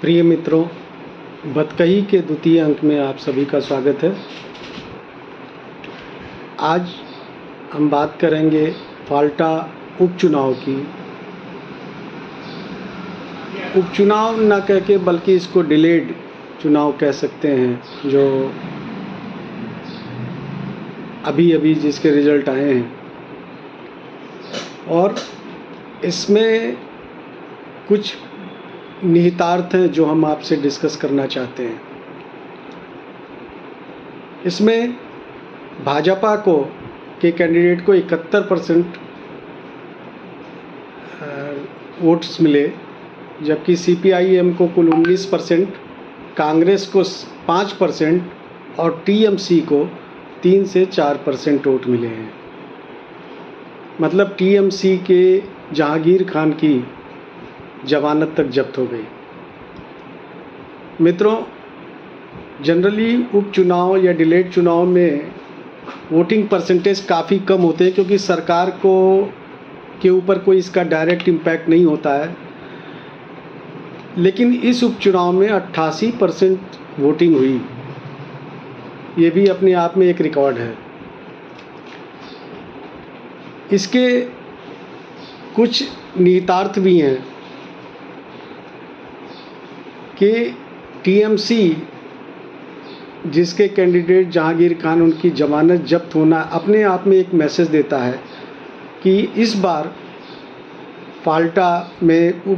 प्रिय मित्रों, बतकही के द्वितीय अंक में आप सभी का स्वागत है। आज हम बात करेंगे फाल्टा उपचुनाव की। उपचुनाव ना कह के बल्कि इसको डिलेड चुनाव कह सकते हैं, जो अभी जिसके रिज़ल्ट आए हैं। और इसमें कुछ निहितार्थ हैं जो हम आपसे डिस्कस करना चाहते हैं। इसमें भाजपा के कैंडिडेट को 71% वोट्स मिले, जबकि CPIM को कुल 19%, कांग्रेस को 5% और TMC को 3 से 4% वोट मिले हैं। मतलब TMC के जहांगीर खान की जमानत तक जब्त हो गई। मित्रों, जनरली उपचुनाव या डिलेड चुनाव में वोटिंग परसेंटेज काफ़ी कम होते हैं, क्योंकि सरकार के ऊपर कोई इसका डायरेक्ट इम्पैक्ट नहीं होता है। लेकिन इस उपचुनाव में 88% वोटिंग हुई। ये भी अपने आप में एक रिकॉर्ड है। इसके कुछ निहितार्थ भी हैं कि TMC जिसके कैंडिडेट जहांगीर खान, उनकी जमानत जब्त होना अपने आप में एक मैसेज देता है कि इस बार फाल्टा में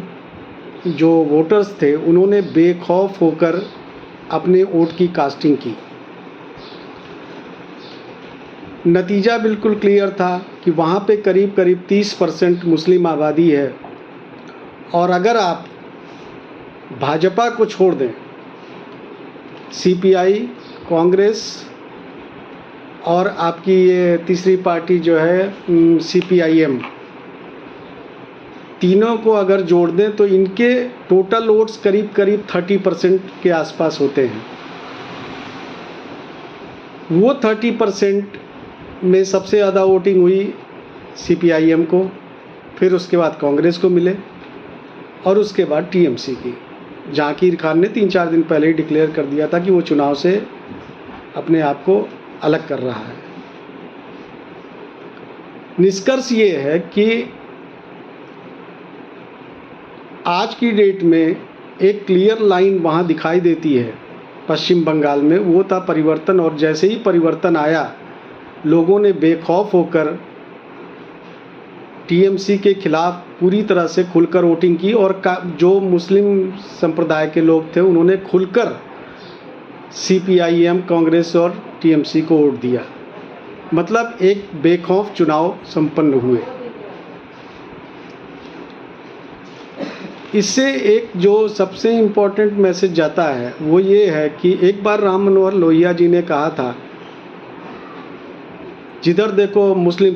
जो वोटर्स थे उन्होंने बेखौफ होकर अपने वोट की कास्टिंग की। नतीजा बिल्कुल क्लियर था कि वहाँ पे करीब 30% मुस्लिम आबादी है। और अगर आप भाजपा को छोड़ दें, CPI, कांग्रेस और आपकी ये तीसरी पार्टी जो है CPIM, तीनों को अगर जोड़ दें तो इनके टोटल वोट्स करीब 30% के आसपास होते हैं। वो 30% में सबसे ज़्यादा वोटिंग हुई CPIM को, फिर उसके बाद कांग्रेस को मिले और उसके बाद TMC की। जहांगीर खान ने 3-4 दिन पहले ही डिक्लेयर कर दिया था कि वो चुनाव से अपने आप को अलग कर रहा है। निष्कर्ष ये है कि आज की डेट में एक क्लियर लाइन वहाँ दिखाई देती है पश्चिम बंगाल में, वो था परिवर्तन। और जैसे ही परिवर्तन आया, लोगों ने बेखौफ होकर TMC के खिलाफ पूरी तरह से खुलकर वोटिंग की। और जो मुस्लिम संप्रदाय के लोग थे उन्होंने खुलकर CPIM, कांग्रेस और TMC को वोट दिया। मतलब एक बेखौफ चुनाव संपन्न हुए। इससे एक जो सबसे इम्पोर्टेंट मैसेज जाता है वो ये है कि एक बार राम मनोहर लोहिया जी ने कहा था, जिधर देखो मुस्लिम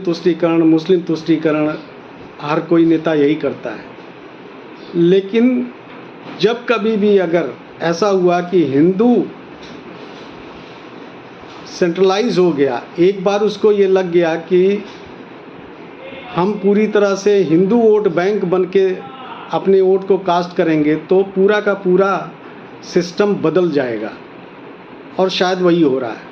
तुष्टीकरण, हर कोई नेता यही करता है। लेकिन जब कभी भी अगर ऐसा हुआ कि हिंदू सेंट्रलाइज हो गया, एक बार उसको ये लग गया कि हम पूरी तरह से हिंदू वोट बैंक बन के अपने वोट को कास्ट करेंगे, तो पूरा का पूरा सिस्टम बदल जाएगा। और शायद वही हो रहा है।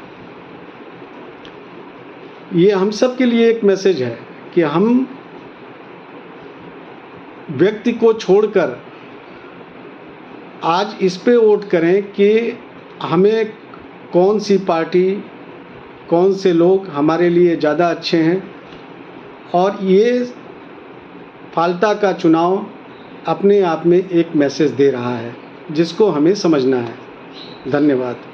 ये हम सब के लिए एक मैसेज है कि हम व्यक्ति को छोड़कर आज इस पे वोट करें कि हमें कौन सी पार्टी, कौन से लोग हमारे लिए ज़्यादा अच्छे हैं। और ये फाल्टा का चुनाव अपने आप में एक मैसेज दे रहा है, जिसको हमें समझना है। धन्यवाद।